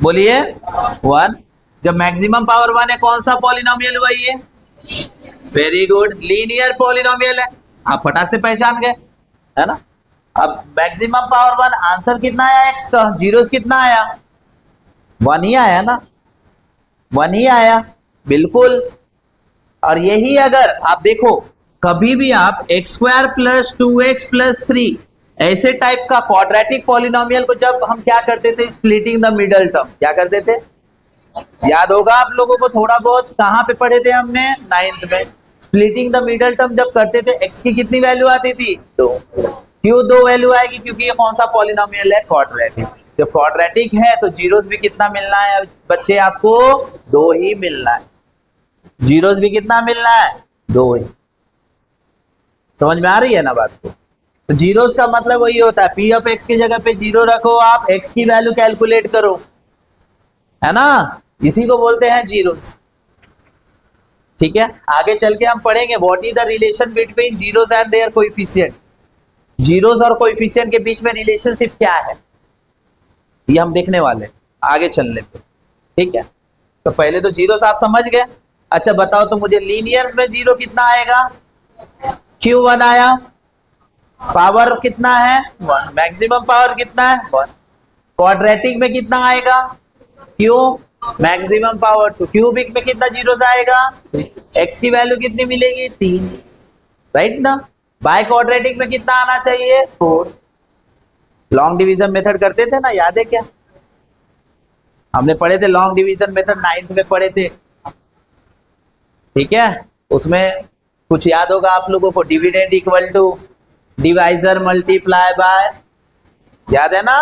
बोलिए 1। जब मैक्सिमम पावर 1 है, कौन सा पॉलिनोमियल हुआ ये, वेरी गुड, लीनियर पॉलिनोमियल है। आप फटाक से पहचान गए, है ना। अब मैक्सिमम पावर 1, आंसर कितना आया x का, जीरोस कितना आया, 1 ही आया ना, 1 ही आया, बिल्कुल। और यही अगर आप देखो कभी भी आप x² प्लस 2x प्लस 3 ऐसे टाइप का क्वाड्रेटिक पॉलिनोमियल को जब हम क्या करते थे, स्प्लिटिंग द मिडल टर्म, क्या करते थे, याद होगा आप लोगों को, थोड़ा बहुत कहां पे पढ़े थे हमने, 9th में। स्प्लिटिंग द मिडल टर्म जब करते थे, x की कितनी वैल्यू आती थी, 2। क्यों 2 वैल्यू आएगी, क्योंकि ये कौन सा पॉलिनोमियल है, क्वाड्रेटिक। जब क्वाड्रेटिक है तो जीरोस भी कितना मिलना है बच्चे, आपको 2 ही मिलना है। जीरोस भी कितना मिलना है, 2 ही। समझ में आ रही है ना बात को। तो जीरोस का मतलब वही होता है, p ऑफ x की जगह पे 0 रखो, आप x की वैल्यू कैलकुलेट करो, है ना, इसी को बोलते हैं जीरोस। ठीक है, आगे चल के हम पढ़ेंगे what is the relation between zeros and their coefficient. Zeros और कोएफिशिएंट के बीच में रिलेशनशिप क्या है, ये हम देखने वाले आगे चलने पे। ठीक है, तो पहले तो जीरोस आप समझ गए। अच्छा बताओ तो मुझे, लीनियर्स में जीरो कितना आएगा, क्यों 1 आया, पावर कितना है, 1, मैक्सिमम पावर कितना है, 1। क्वाड्रेटिक में कितना आएगा, क्यों, मैक्सिमम पावर 2। क्यूबिक में कितना जीरोस आएगा, x की वैल्यू कितनी मिलेगी, 3, राइट ना। बाय क्वाड्रेटिक में कितना आना चाहिए, 4। लॉन्ग डिवीजन मेथड करते थे ना, याद है क्या, हमने पढ़े थे लॉन्ग डिवीजन मेथड, 9th में पढ़े थे। ठीक है, उसमें कुछ याद होगा आप लोगों को, dividend equal to divisor multiply by, याद है ना,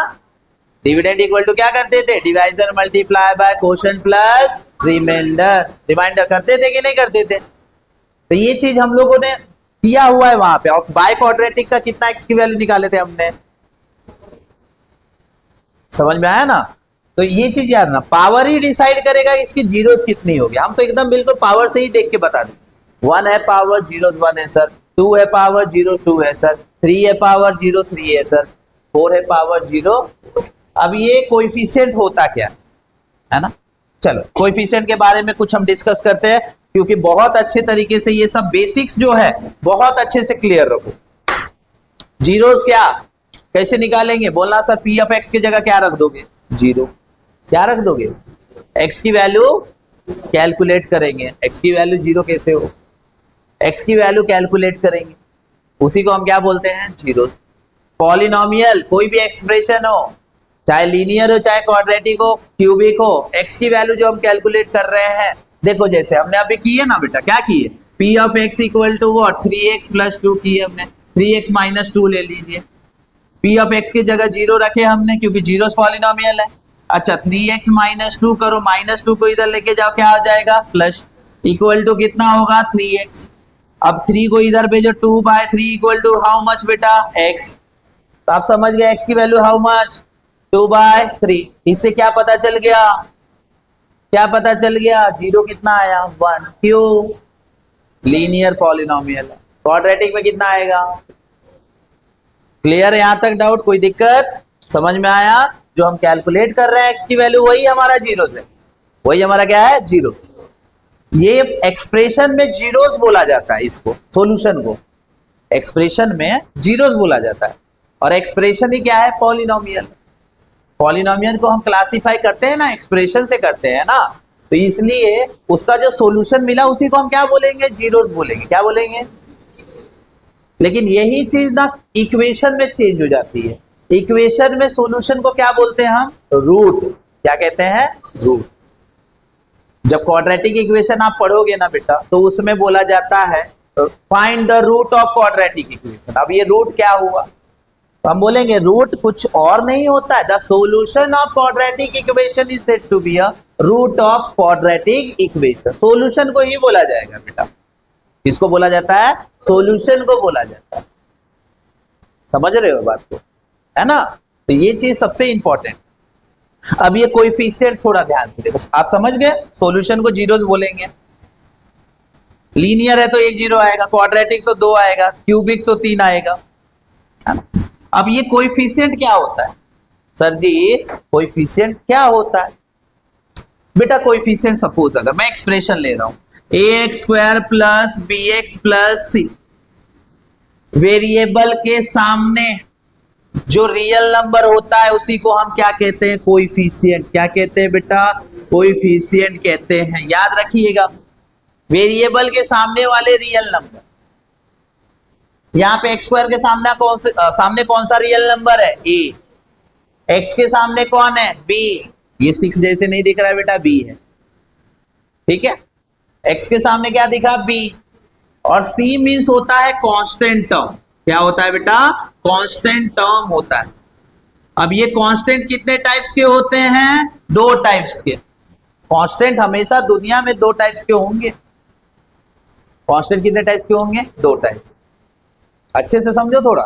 डिविडेंड इक्वल टू क्या करते थे, divisor multiply by quotient plus remainder. Remainder करते थे कि नहीं करते थे, तो ये चीज हम लोगों ने किया हुआ है वहां पे, और बाय क्वाड्रेटिक का कितना एक्स की वैल्यू निकाले थे हमने, समझ में आया ना। तो ये चीज याद ना, पावर ही डिसाइड करेगा इसकी जीरोस कितनी होगी। हम तो एकदम बिल्कुल पावर से ही देख के बता दें, 1 है पावर 0 1 है सर, 2 है पावर 0 2 है सर, 3 है पावर 0 3 है सर, 4 है पावर 0। अब ये कोएफिशिएंट होता क्या है ना। चलो कोएफिशिएंट के बारे में कुछ हम डिस्कस करते हैं, क्योंकि बहुत अच्छे तरीके से ये सब बेसिक्स जो है बहुत अच्छे से क्लियर रखो। जीरोस क्या कैसे निकालेंगे, बोलना सर पी ऑफ एक्स की जगह क्या रख दोगे, 0। क्या रख दोगे, x की वैल्यू कैलकुलेट करेंगे। x की वैल्यू 0 कैसे हो, x की वैल्यू कैलकुलेट करेंगे, उसी को हम क्या बोलते हैं, जीरोस। पॉलिनोमियल कोई भी एक्सप्रेशन हो, चाहे लीनियर हो चाहे क्वाड्रेटिक हो क्यूबिक हो, x की वैल्यू जो हम कैलकुलेट कर रहे हैं, देखो जैसे हमने अभी की है ना बेटा, क्या की है, p of x equal to what 3x + 2 की है हमने, 3x - 2 ले लीजिए। p ऑफ x की जगह 0 रखे हमने, क्योंकि जीरोस पॉलिनोमियल है। अच्छा 3x - 2 करो, -2 को इधर लेके जाओ, क्या आ जाएगा, प्लस, इक्वल टू कितना होगा 3x। अब 3 को इधर भेजो, 2/3 इक्वल टू हाउ मच बेटा, x। तो आप समझ गए x की वैल्यू हाउ मच, 2/3। इससे क्या पता चल गया, क्या पता चल गया, 0 कितना आया, 1। क्यों, लीनियर पॉलिनोमियल है। क्वाड्रेटिक में कितना आएगा, क्लियर है यहां तक डाउट, कोई दिक्कत, समझ में आया। जो हम कैलकुलेट कर रहे हैं x की वैल्यू वही हमारा जीरोस है, वही हमारा क्या है, जीरो। ये एक्सप्रेशन में जीरोस बोला जाता है, इसको सॉल्यूशन को एक्सप्रेशन में जीरोस बोला जाता है। और एक्सप्रेशन ही क्या है, पॉलिनोमियल। पॉलिनोमियल को हम क्लासिफाई करते हैं ना, एक्सप्रेशन से करते हैं ना, तो इसलिए उसका जो सॉल्यूशन मिला उसी को हम क्या बोलेंगे, जीरोस बोलेंगे। क्या बोलेंगे, लेकिन यही चीज ना इक्वेशन में चेंज हो जाती है। इक्वेशन में सॉल्यूशन को क्या बोलते हैं हम, रूट। क्या कहते हैं, रूट। जब क्वाड्रेटिक इक्वेशन आप पढ़ोगे ना बेटा, तो उसमें बोला जाता है find the root of quadratic equation. अब ये रूट क्या हुआ, तो हम बोलेंगे रूट कुछ और नहीं होता है, the solution of quadratic equation is said to be a root of quadratic equation. Solution को ही बोला जाएगा बेटा, किसको बोला जाता है, सॉल्यूशन को बोला जाता है। समझ रहे हो बात को, है ना। तो ये चीज सबसे इंपॉर्टेंट। अब ये कोएफिशिएंट थोड़ा ध्यान से देखो, आप समझ गए, सॉल्यूशन को जीरोस बोलेंगे, लीनियर है तो 1 0 आएगा, क्वाड्रेटिक तो 2 आएगा, क्यूबिक तो 3 आएगा, है ना। अब ये कोएफिशिएंट क्या होता है, सर जी कोएफिशिएंट क्या होता है बेटा, कोएफिशिएंट सपोज अगर मैं एक्सप्रेशन ले रहा हूं ax² + bx + c, वेरिएबल के सामने जो रियल नंबर होता है उसी को हम क्या कहते हैं, कोएफिशिएंट। क्या कहते हैं बेटा, कोएफिशिएंट कहते हैं। याद रखिएगा, वेरिएबल के सामने वाले रियल नंबर, यहां पे x² के सामने कौन सा रियल नंबर है, a। x के सामने कौन है, b। ये 6 जैसे नहीं दिख रहा है बेटा, b है, ठीक है। x के सामने क्या दिखा, b। और c मींस होता है कांस्टेंट टर्म। क्या होता है बेटा, कांस्टेंट टर्म होता है। अब ये कांस्टेंट कितने टाइप्स के होते हैं, 2 टाइप्स के। कांस्टेंट हमेशा दुनिया में 2 टाइप्स के होंगे। कांस्टेंट कितने टाइप्स के होंगे, 2 टाइप्स। अच्छे से समझो थोड़ा।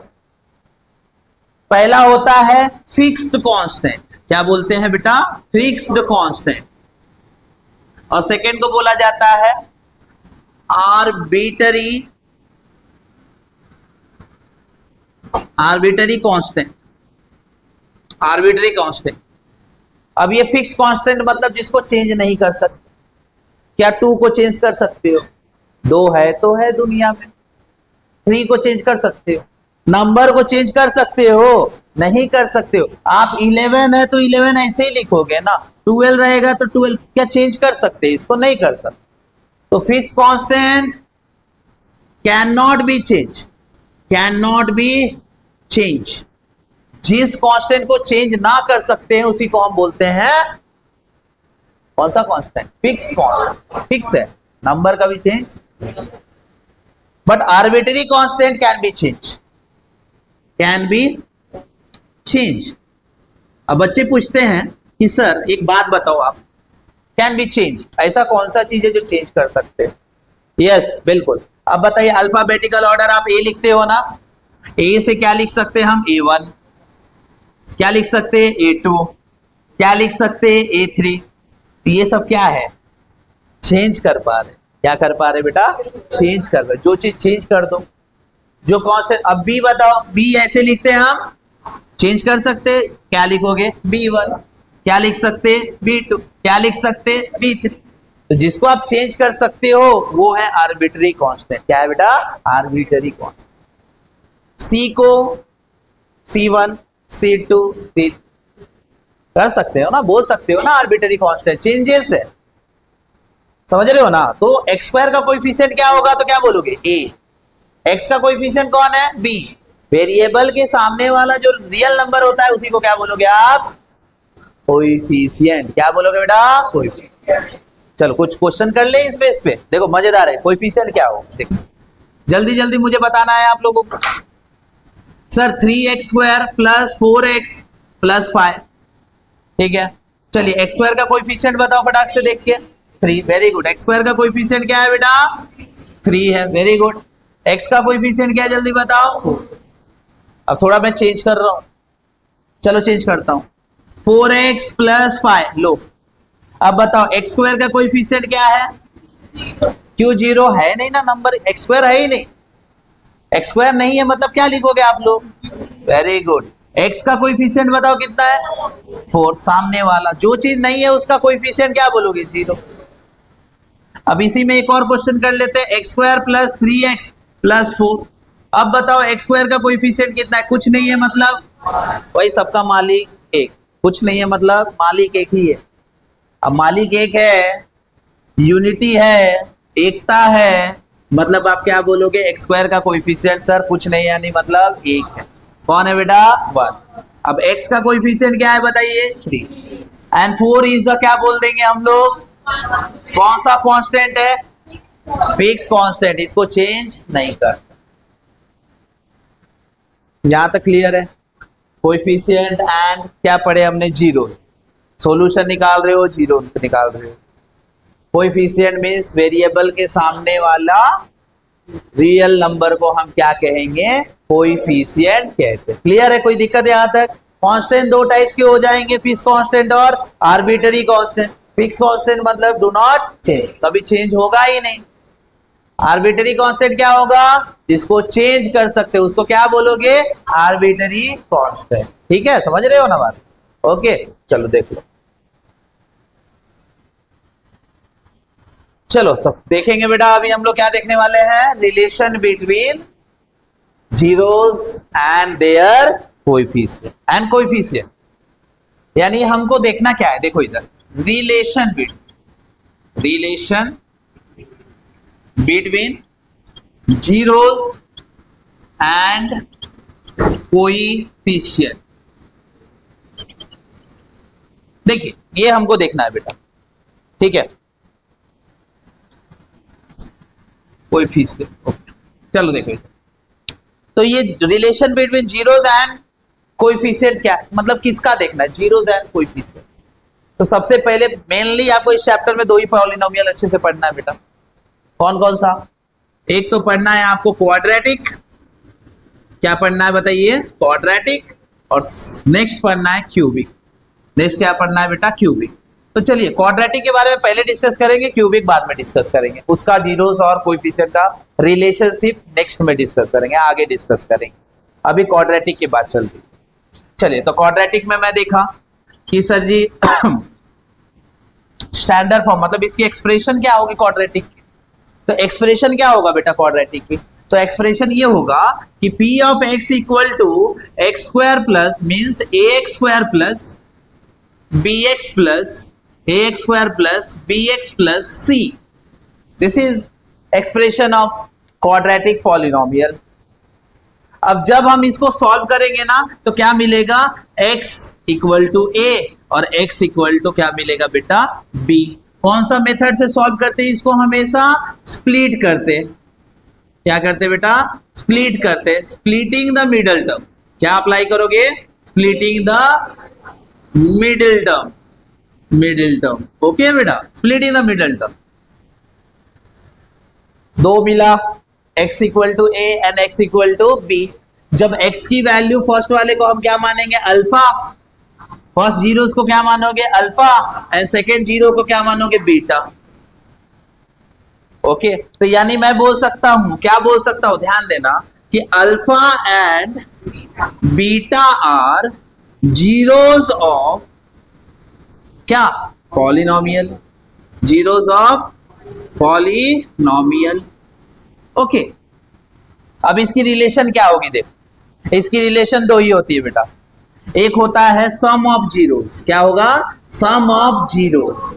पहला होता है फिक्स्ड कांस्टेंट। क्या बोलते हैं बेटा, फिक्स्ड कांस्टेंट। और सेकंड को बोला जाता है आर्बिट्ररी कांस्टेंट। Arbitrary constant. अब ये फिक्स कांस्टेंट मतलब जिसको चेंज नहीं कर सकते। क्या 2 को चेंज कर सकते हो, 2 है तो है दुनिया में। 3 को चेंज कर सकते हो, नंबर को चेंज कर सकते हो, नहीं कर सकते हो। आप 11 है तो 11 ऐसे ही लिखोगे ना, 12 रहेगा तो 12। क्या चेंज कर सकते हैं, इसको नहीं कर सकते। तो fix constant can not be change, can not be change. जिस कांस्टेंट को चेंज ना कर सकते हैं उसी को हम बोलते हैं कौन सा कांस्टेंट, फिक्स कांस्टेंट। फिक्स है, नंबर का भी change, but arbitrary constant can be change, can be change. अब बच्चे पूछते हैं कि सर एक बात बताओ आप, कैन बी चेंज, ऐसा कौन सा चीज है जो चेंज कर सकते हैं। यस बिल्कुल, अब बताइए अल्फाबेटिकल ऑर्डर आप ए लिखते हो ना, ए से क्या लिख सकते हैं हम, A1, क्या लिख सकते हैं A2, क्या लिख सकते हैं A3। ये सब क्या है, चेंज कर पा रहे, क्या कर पा रहे बेटा, चेंज कर रहे, जो चीज चेंज कर दो, जो कांस्टेंट। अब बी बताओ, बी ऐसे लिखते हैं हम, चेंज कर सकते, क्या लिखोगे B1, क्या लिख सकते B2, क्या लिख सकते B3। तो जिसको आप चेंज कर सकते हो वो है आर्बिट्री कांस्टेंट। क्या है बेटा, आर्बिट्री कांस्टेंट। सी को C1, C2, C3 कर सकते हो ना, बोल सकते हो ना आर्बिट्री कांस्टेंट, चेंजेस है, समझ रहे हो ना। तो एक्स स्क्वायर का कोएफिशिएंट क्या होगा, तो क्या बोलोगे A, एक्स का कोएफिशिएंट कौन है B, वेरिएबल के सामने वाला जो रियल नंबर होता है उसी को क्या बोलोगे आप, कोएफिशिएंट। क्या बोलोगे बेटा, कोएफिशिएंट। चलो कुछ क्वेश्चन कर ले इस बेस पे, देखो मजेदार है। कोएफिशिएंट क्या हो, देखो जल्दी जल्दी मुझे बताना है आप लोगों को। Sir 3x square plus 4x plus 5, ठीक है। चलिए एक्स स्क्वायर का कोएफिशिएंट बताओ फटाक से देख के, 3, वेरी गुड। एक्स स्क्वायर का कोएफिशिएंट क्या है बेटा, 3 है, वेरी गुड। एक्स का कोएफिशिएंट क्या है जल्दी बताओ, 4। अब थोड़ा मैं चेंज कर रहा हूं, चलो चेंज करता हूं, 4x प्लस 5, लो अब बताओ एक्स स्क्वायर का कोएफिशिएंट क्या है, क्यों 0 है नहीं ना, नंबर एक्स स्क्वायर है ही नहीं, एक्स स्क्वायर नहीं है मतलब क्या लिखोगे आप लोग, वेरी गुड। एक्स का कोएफिशिएंट बताओ कितना है, 4, सामने वाला जो चीज नहीं है उसका कोएफिशिएंट क्या बोलोगे, 0। अब इसी में एक और क्वेश्चन कर लेते हैं, x square plus 3x plus 4। अब बताओ एक्स स्क्वायर का कोएफिशिएंट कितना है, कुछ नहीं है मतलब वही सबका मालिक एक, कुछ नहीं है मतलब मालिक एक ही है। अब मालिक एक है, यूनिटी है, एकता है, मतलब आप क्या बोलोगे, एक्स स्क्वायर का कोएफिशिएंट सर कुछ नहीं यानी मतलब एक है, कौन है बेटा, 1। अब x का कोएफिशिएंट क्या है बताइए, 3 एंड 4 इज द क्या बोल देंगे हम लोग, कौन सा कांस्टेंट है, फिक्स कांस्टेंट, इसको चेंज नहीं कर। यहां तक क्लियर है। कोएफिशिएंट एंड क्या पढ़े हमने, जीरो, सॉल्यूशन निकाल रहे हो, जीरो निकाल रहे हो। कोएफिशिएंट मींस वेरिएबल के सामने वाला रियल नंबर को हम क्या कहेंगे, कोएफिशिएंट कहते हैं। क्लियर है, कोई दिक्कत यहां तक। कांस्टेंट दो टाइप्स के हो जाएंगे, फिक्स कांस्टेंट और आर्बिट्ररी कांस्टेंट। फिक्स कांस्टेंट मतलब डू नॉट चेंज, कभी चेंज होगा ही नहीं। आर्बिट्ररी कांस्टेंट क्या होगा, जिसको चेंज कर सकते हो उसको क्या बोलोगे, आर्बिट्ररी कांस्टेंट। ठीक है, समझ रहे हो ना बात, ओके। चलो देख लो, चलो तो देखेंगे बेटा अभी हम लोग क्या देखने वाले हैं, relation between zeros and their coefficient and coefficient. यानी हमको देखना क्या है, देखो इधर relation between zeros and coefficient. देखिए ये हमको देखना है बेटा, ठीक है, कोएफिशिएंट। चलो देखो, तो ये relation between zeros and coefficient क्या है, मतलब किसका देखना है, जीरोस एंड कोएफिशिएंट। तो सबसे पहले मेनली आपको इस चैप्टर में दो ही पॉलिनोमियल अच्छे से पढ़ना है बेटा। कौन कौन सा, एक तो पढ़ना है आपको क्वाड्रेटिक, क्या पढ़ना है बताइए, क्वाड्रेटिक, और नेक्स्ट पढ़ना है क्यूबिक। नेक्स्ट क्या पढ़ना है बेटा, क्यूबिक। तो चलिए क्वाड्रेटिक के बारे में पहले डिस्कस करेंगे, क्यूबिक बाद में डिस्कस करेंगे, उसका जीरोस और कोएफिशिएंट का रिलेशनशिप नेक्स्ट में डिस्कस करेंगे, आगे डिस्कस करेंगे। अभी क्वाड्रेटिक की बात चल रही है। चलिए तो क्वाड्रेटिक में मैं देखा कि सर जी स्टैंडर्ड फॉर्म मतलब इसकी एक्सप्रेशन क्या होगी क्वाड्रेटिक की, तो एक्सप्रेशन क्या होगा बेटा क्वाड्रेटिक की, तो एक्सप्रेशन ये होगा कि p of x equal to x square plus means ax square plus bx plus ax square plus bx plus c। This is expression of quadratic polynomial. अब जब हम इसको सॉल्व करेंगे ना तो क्या मिलेगा, x इक्वल टू a और x इक्वल टू क्या मिलेगा बेटा, b। कौन सा मेथड से सॉल्व करते हैं इसको, हमेशा स्प्लिट करते, क्या करते बेटा, स्प्लिट करते, स्प्लिटिंग द मिडल टर्म। क्या अप्लाई करोगे, splitting the middle term, okay बेटा, स्प्लिटिंग द मिडल टर्म। दो मिला x equal to a and x equal to b। जब x की वैल्यू फर्स्ट वाले को हम क्या मानेंगे अल्फा, फर्स्ट जीरोस को क्या मानोगे अल्फा एंड सेकेंड जीरो को क्या मानोगे बीटा। ओके तो यानी मैं बोल सकता हूं, क्या बोल सकता हूं, ध्यान देना कि alpha and beta are zeros of क्या polynomial, zeros of polynomial. Okay अब इसकी रिलेशन क्या होगी, देखो इसकी रिलेशन दो ही होती है बेटा, एक होता है सम ऑफ जीरोस, क्या होगा sum of zeros.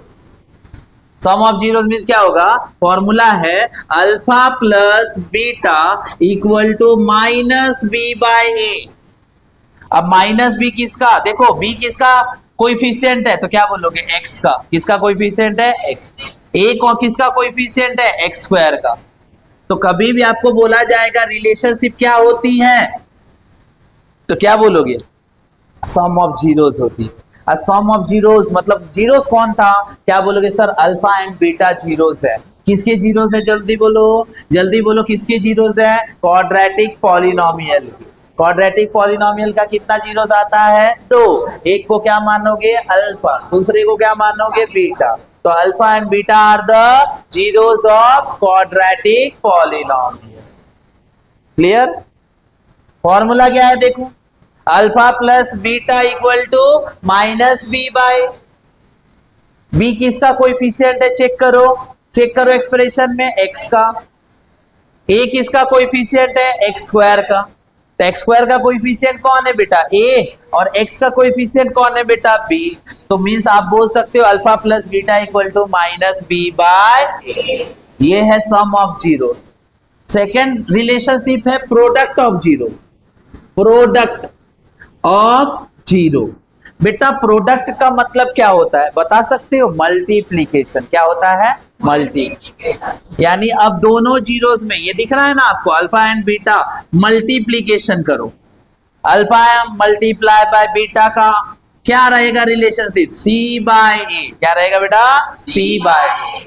Sum of zeros means क्या होगा, फॉर्मूला है alpha plus beta equal to minus B by A. अब माइनस बी किसका, देखो बी किसका कोएफिशिएंट है तो क्या बोलोगे एक्स का, किसका कोएफिशिएंट है एक्स। ए को किसका कोएफिशिएंट है एक्स स्क्वायर का। तो कभी भी आपको बोला जाएगा रिलेशनशिप क्या होती है तो क्या बोलोगे सम ऑफ जीरोस होती है। सम ऑफ जीरोस मतलब जीरोस कौन था, क्या बोलोगे sir alpha and beta zeros है। किसके जीरोस है जल्दी बोलो, जल्दी बोलो किसके जीरोस है, क्वाड्रेटिक पॉलिनोमियल। क्वाड्रेटिक पॉलिनोमियल का कितना जीरोस आता है दो, एक को क्या मानोगे अल्फा, दूसरे को क्या मानोगे बीटा। तो alpha and beta are the zeros of quadratic polynomial. Clear, formula क्या है देखो, alpha plus beta equal to minus B by b. किसका कोएफिशिएंट है चेक करो, चेक करो एक्सप्रेशन में एक्स का। ए किसका कोएफिशिएंट है एक्स स्क्वायर का। तो एक्स स्क्वायर का कोएफिशिएंट कौन है बेटा ए, और एक्स का कोएफिशिएंट कौन है बेटा बी। तो मींस आप बोल सकते हो alpha plus beta equal to minus B by A. ये है sum of zeros. Second relationship है product of zeros, product of zero. बेटा प्रोडक्ट का मतलब क्या होता है बता सकते हो, मल्टीप्लीकेशन। क्या होता है मल्टीप्लीकेशन, यानी अब दोनों जीरोस में ये दिख रहा है ना आपको अल्फा एंड बीटा, मल्टीप्लीकेशन करो। अल्फा मल्टीप्लाई बाय बीटा का क्या रहेगा रिलेशनशिप सी बाय ए। क्या रहेगा बेटा सी बाय ए।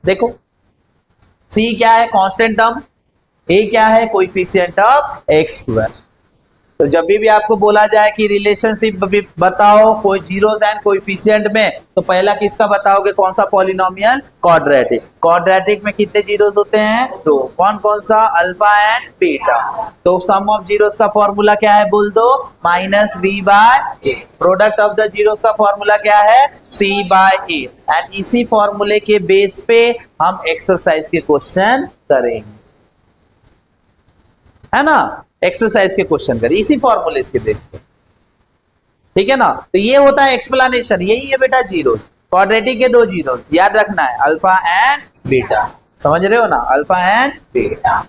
देखो सी क्या है कांस्टेंट टर्म, ए क्या है कोएफिशिएंट ऑफ एक्स स्क्वायर। तो जब भी आपको बोला जाए कि रिलेशनशिप बताओ कोई जीरोस एंड कोएफिशिएंट में, तो पहला किसका बताओगे कौन सा पॉलिनोमियल, क्वाड्रेटिक। क्वाड्रेटिक में कितने जीरोस होते हैं दो, कौन कौन सा अल्फा एंड बीटा। तो सम ऑफ जीरोस का फॉर्मूला क्या है बोल दो minus B by a. Product of the zeros का फॉर्मूला क्या है सी बाय ए। एंड इसी फॉर्मूले के बेस पे हम एक्सरसाइज के क्वेश्चन करेंगे, है ना, एक्सरसाइज के क्वेश्चन करें इसी फॉर्मूले के बेस पे, ठीक है ना। तो ये होता है एक्सप्लेनेशन, यही है बेटा जीरोस, क्वाड्रेटिक के दो जीरोस याद रखना है अल्फा एंड बीटा। समझ रहे हो ना, अल्फा एंड बीटा।